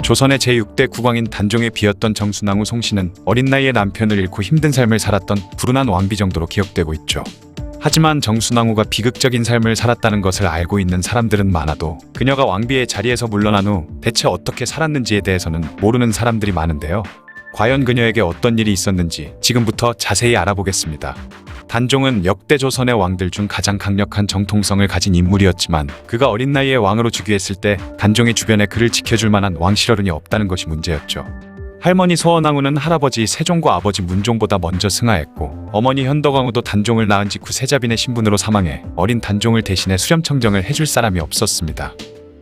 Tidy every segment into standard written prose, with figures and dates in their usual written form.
조선의 제6대 국왕인 단종의 비였던 정순왕후 송씨는 어린 나이에 남편을 잃고 힘든 삶을 살았던 불운한 왕비 정도로 기억되고 있죠. 하지만 정순왕후가 비극적인 삶을 살았다는 것을 알고 있는 사람들은 많아도 그녀가 왕비의 자리에서 물러난 후 대체 어떻게 살았는지에 대해서는 모르는 사람들이 많은데요. 과연 그녀에게 어떤 일이 있었는지 지금부터 자세히 알아보겠습니다. 단종은 역대 조선의 왕들 중 가장 강력한 정통성을 가진 인물이었지만 그가 어린 나이에 왕으로 즉위했을 때 단종의 주변에 그를 지켜줄 만한 왕실어른이 없다는 것이 문제였죠. 할머니 소원왕후는 할아버지 세종과 아버지 문종보다 먼저 승하했고 어머니 현덕왕후도 단종을 낳은 직후 세자빈의 신분으로 사망해 어린 단종을 대신해 수렴청정을 해줄 사람이 없었습니다.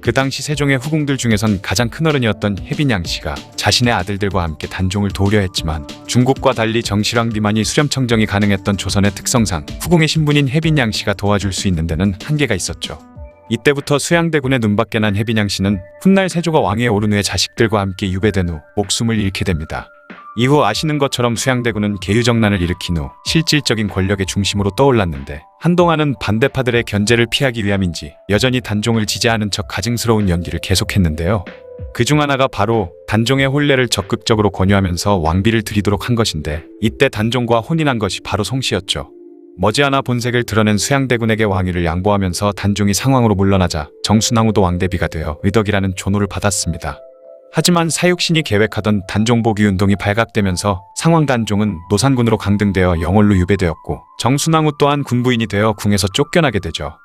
그 당시 세종의 후궁들 중에선 가장 큰어른이었던 혜빈양 씨가 자신의 아들들과 함께 단종을 도우려 했지만 중국과 달리 정실왕 비만이 수렴청정이 가능했던 조선의 특성상 후궁의 신분인 혜빈양 씨가 도와줄 수 있는 데는 한계가 있었죠. 이때부터 수양대군의 눈밖에 난 혜빈양 씨는 훗날 세조가 왕위에 오른 후에 자식들과 함께 유배된 후 목숨을 잃게 됩니다. 이후 아시는 것처럼 수양대군은 계유정난을 일으킨 후 실질적인 권력의 중심으로 떠올랐는데 한동안은 반대파들의 견제를 피하기 위함인지 여전히 단종을 지지하는 척 가증스러운 연기를 계속했는데요. 그중 하나가 바로 단종의 혼례를 적극적으로 권유하면서 왕비를 들이도록 한 것인데 이때 단종과 혼인한 것이 바로 송씨였죠. 머지않아 본색을 드러낸 수양대군에게 왕위를 양보하면서 단종이 상왕으로 물러나자 정순왕후도 왕대비가 되어 의덕이라는 존호를 받았습니다. 하지만 사육신이 계획하던 단종복위 운동이 발각되면서 상왕 단종은 노산군으로 강등되어 영월로 유배되었고 정순왕후 또한 군부인이 되어 궁에서 쫓겨나게 되죠.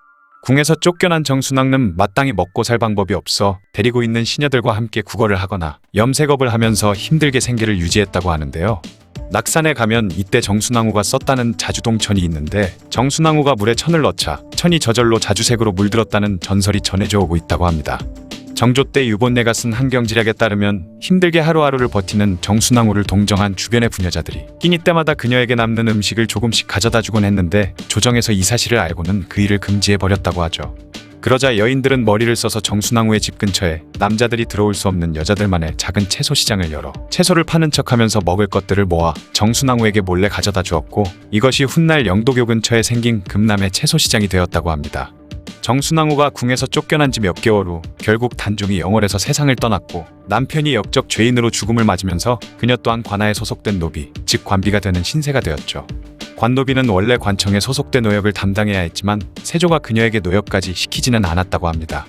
궁에서 쫓겨난 정순왕은 마땅히 먹고 살 방법이 없어 데리고 있는 시녀들과 함께 구걸을 하거나 염색업을 하면서 힘들게 생계를 유지했다고 하는데요. 낙산에 가면 이때 정순왕후가 썼다는 자주동천이 있는데 정순왕후가 물에 천을 넣자 천이 저절로 자주색으로 물들었다는 전설이 전해져 오고 있다고 합니다. 정조 때 유본내가 쓴 한경지략에 따르면 힘들게 하루하루를 버티는 정순왕후를 동정한 주변의 부녀자들이 끼니 때마다 그녀에게 남는 음식을 조금씩 가져다 주곤 했는데 조정에서 이 사실을 알고는 그 일을 금지해버렸다고 하죠. 그러자 여인들은 머리를 써서 정순왕후의 집 근처에 남자들이 들어올 수 없는 여자들만의 작은 채소 시장을 열어 채소를 파는 척하면서 먹을 것들을 모아 정순왕후에게 몰래 가져다 주었고 이것이 훗날 영도교 근처에 생긴 금남의 채소 시장이 되었다고 합니다. 정순왕후가 궁에서 쫓겨난 지 몇 개월 후 결국 단종이 영월에서 세상을 떠났고 남편이 역적 죄인으로 죽음을 맞으면서 그녀 또한 관아에 소속된 노비, 즉 관비가 되는 신세가 되었죠. 관노비는 원래 관청에 소속된 노역을 담당해야 했지만 세조가 그녀에게 노역까지 시키지는 않았다고 합니다.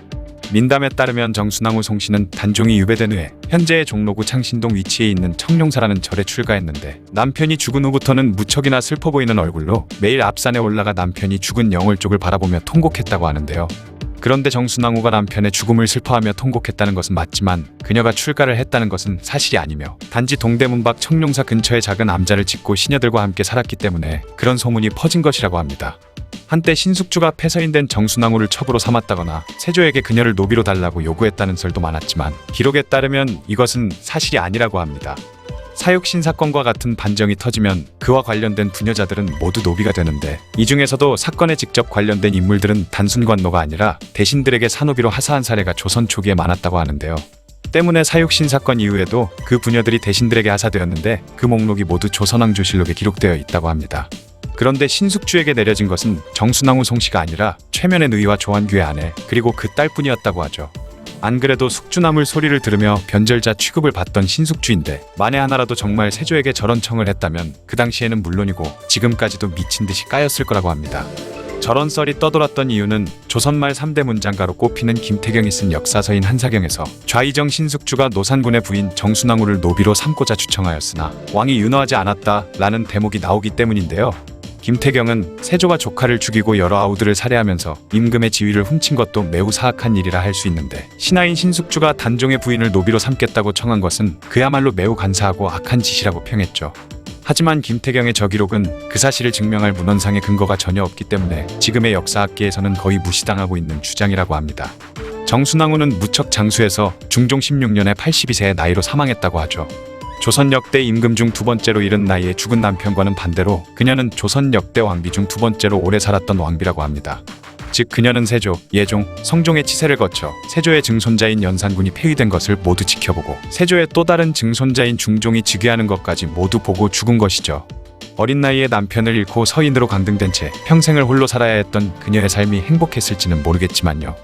민담에 따르면 정순왕후 송씨는 단종이 유배된 후에 현재의 종로구 창신동 위치에 있는 청룡사라는 절에 출가했는데 남편이 죽은 후부터는 무척이나 슬퍼 보이는 얼굴로 매일 앞산에 올라가 남편이 죽은 영월 쪽을 바라보며 통곡했다고 하는데요. 그런데 정순왕후가 남편의 죽음을 슬퍼하며 통곡했다는 것은 맞지만 그녀가 출가를 했다는 것은 사실이 아니며 단지 동대문 밖 청룡사 근처에 작은 암자를 짓고 시녀들과 함께 살았기 때문에 그런 소문이 퍼진 것이라고 합니다. 한때 신숙주가 폐서인된 정순왕후를 첩으로 삼았다거나 세조에게 그녀를 노비로 달라고 요구했다는 설도 많았지만 기록에 따르면 이것은 사실이 아니라고 합니다. 사육신 사건과 같은 반정이 터지면 그와 관련된 부녀자들은 모두 노비가 되는데 이 중에서도 사건에 직접 관련된 인물들은 단순 관노가 아니라 대신들에게 사노비로 하사한 사례가 조선 초기에 많았다고 하는데요. 때문에 사육신 사건 이후에도 그 부녀들이 대신들에게 하사되었는데 그 목록이 모두 조선왕조실록에 기록되어 있다고 합니다. 그런데 신숙주에게 내려진 것은 정순왕후 송씨가 아니라 최면의 누이와 조한규의 아내 그리고 그 딸뿐이었다고 하죠. 안 그래도 숙주나물 소리를 들으며 변절자 취급을 받던 신숙주인데 만에 하나라도 정말 세조에게 저런 청을 했다면 그 당시에는 물론이고 지금까지도 미친 듯이 까였을 거라고 합니다. 저런 썰이 떠돌았던 이유는 조선 말 3대 문장가로 꼽히는 김태경이 쓴 역사서인 한사경에서 좌이정 신숙주가 노산군의 부인 정순왕후를 노비로 삼고자 추청하였으나 왕이 윤허하지 않았다라는 대목이 나오기 때문인데요. 김태경은 세조가 조카를 죽이고 여러 아우들을 살해하면서 임금의 지위를 훔친 것도 매우 사악한 일이라 할 수 있는데 신하인 신숙주가 단종의 부인을 노비로 삼겠다고 청한 것은 그야말로 매우 간사하고 악한 짓이라고 평했죠. 하지만 김태경의 저기록은 그 사실을 증명할 문헌상의 근거가 전혀 없기 때문에 지금의 역사학계에서는 거의 무시당하고 있는 주장이라고 합니다. 정순왕후는 무척 장수해서 중종 16년에 82세의 나이로 사망했다고 하죠. 조선 역대 임금 중 두 번째로 이른 나이에 죽은 남편과는 반대로 그녀는 조선 역대 왕비 중 두 번째로 오래 살았던 왕비라고 합니다. 즉 그녀는 세조, 예종, 성종의 치세를 거쳐 세조의 증손자인 연산군이 폐위된 것을 모두 지켜보고 세조의 또 다른 증손자인 중종이 즉위하는 것까지 모두 보고 죽은 것이죠. 어린 나이에 남편을 잃고 서인으로 강등된 채 평생을 홀로 살아야 했던 그녀의 삶이 행복했을지는 모르겠지만요.